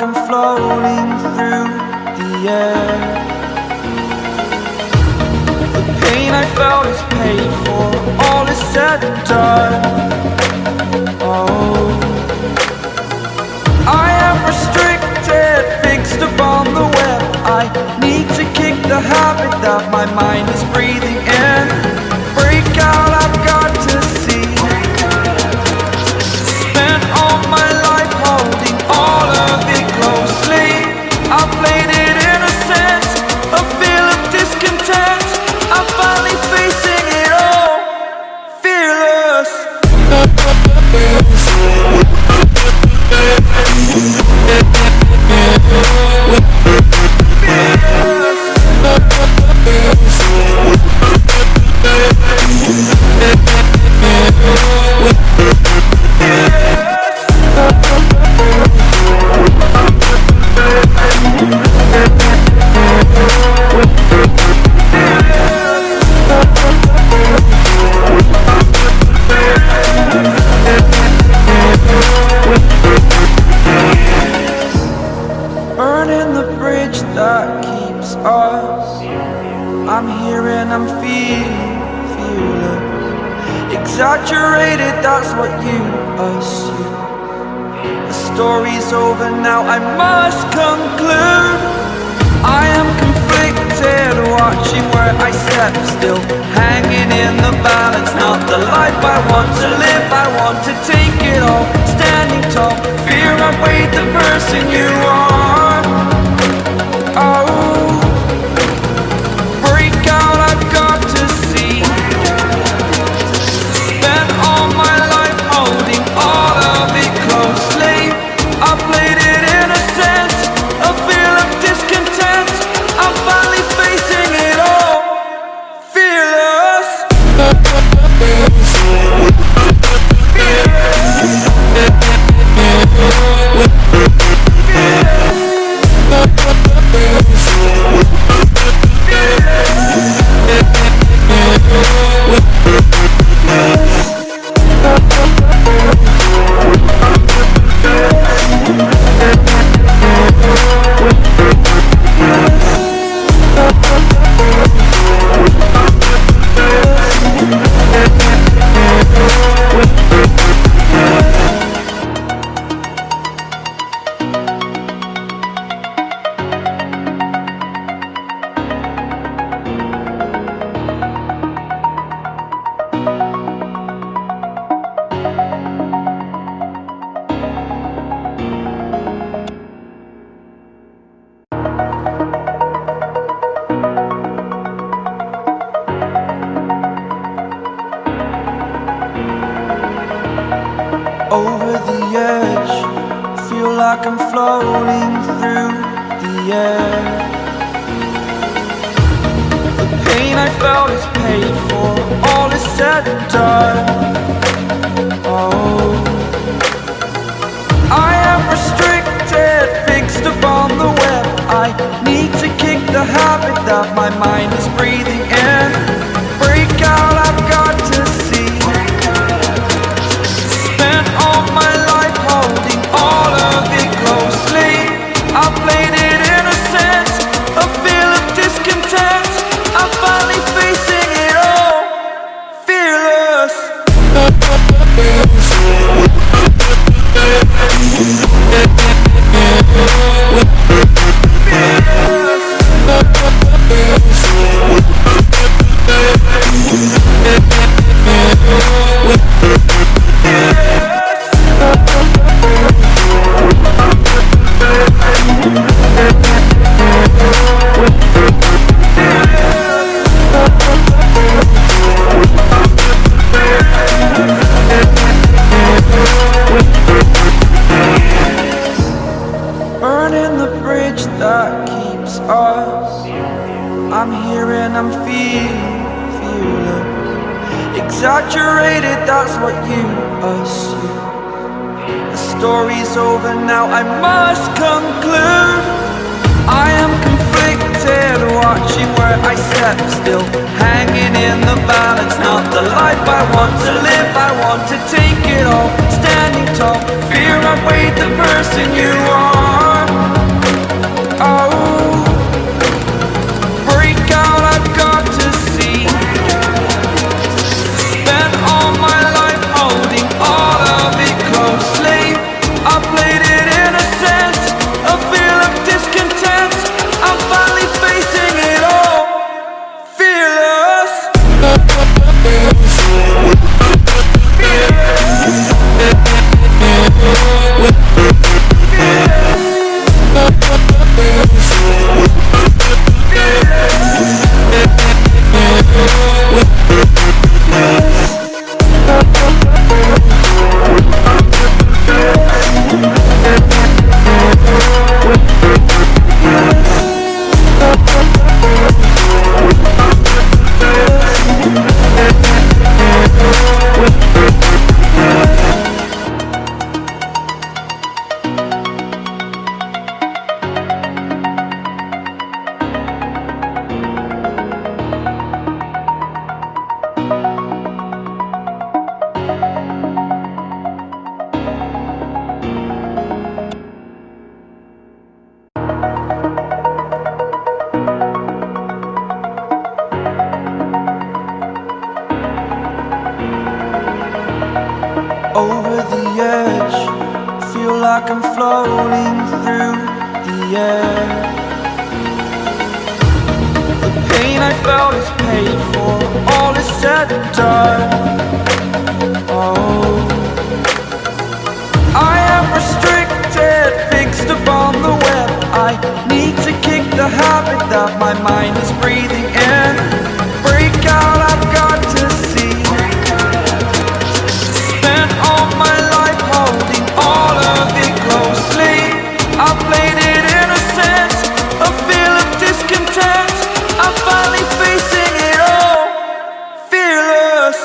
I'm floating through the air. The pain I felt is paid for, all is said and done. Oh, I am restricted, fixed upon the web. I need to kick the habit that my mind is breathing in. Break out, I've got to see. Spent all my life holding all of it closely. I played it innocent, a feel of discontent. I'm finally facing it all, fearless. Burning the bridge that keeps us. I'm here and I'm feeling fearless. Exaggerated, that's what you assume. The story's over now, I must conclude. I am conflicted, watching where I step still, hanging in the balance. Not the life I want to live, I want to take it all. Standing tall, fear I weighed the person you are. Oh, break out, I've got to see. Spent all my life holding all of it closely. I played it innocent, a feel of discontent. I'm finally facing it all, fearless. Over the edge, feel like I'm floating through the air. The pain I felt is paid for, all is said and done. Oh, I am restricted, fixed upon the web. I need to kick the habit that my mind is breathing in. Break out, I've got to see. Spent all my life holding all of it closely. I played it innocent, a feel of discontent. I'm finally facing it all, fearless. Burning the bridge that keeps us. I'm here and I'm feeling fearless. Exaggerated, that's what you assume. The story's over now, I must conclude. I am conflicted, watching where I step still, hanging in the balance. Not the life I want to live, I want to take it all. Standing tall, fear I weighed the person you are. like I'm floating through the air. The pain I felt is paid for, all is said and done. Oh, I am restricted, fixed upon the web. I need to kick the habit that my mind is breathing in. Break out, I've got to see. Spent all my life holding all of it closely. I played it innocent, a feel of discontent. I'm finally facing it all, fearless.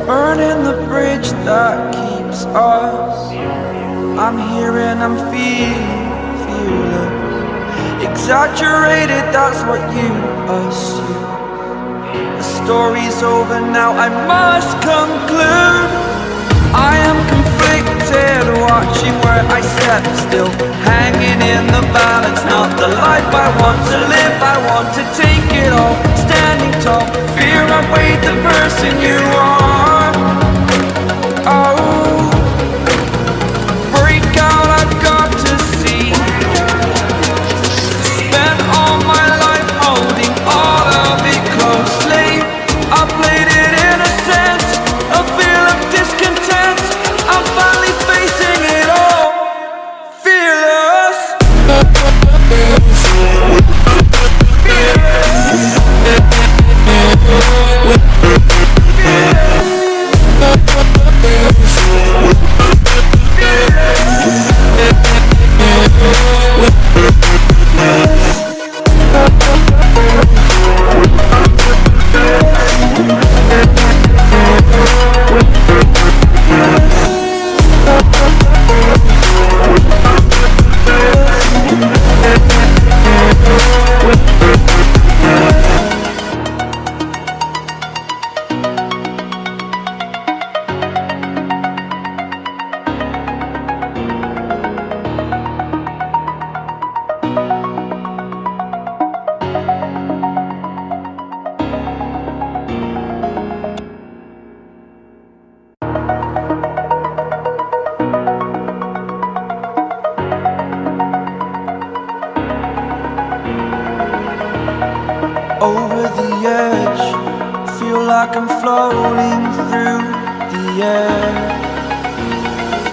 Burning the bridge that keeps us. I'm here and I'm feeling fearless. Exaggerated, that's what you assume. The story's over now, I must conclude. I am conflicted, watching where I step still, hanging in the balance. Not the life I want to live, I want to take it all. Standing tall, fear I weighed the person you are. Oh, break out, I've got to see. Spent all my life holding all of it closely. I played it innocent, a feel of discontent. I'm finally facing it all, fearless. Over the edge, feel like I'm floating through the air.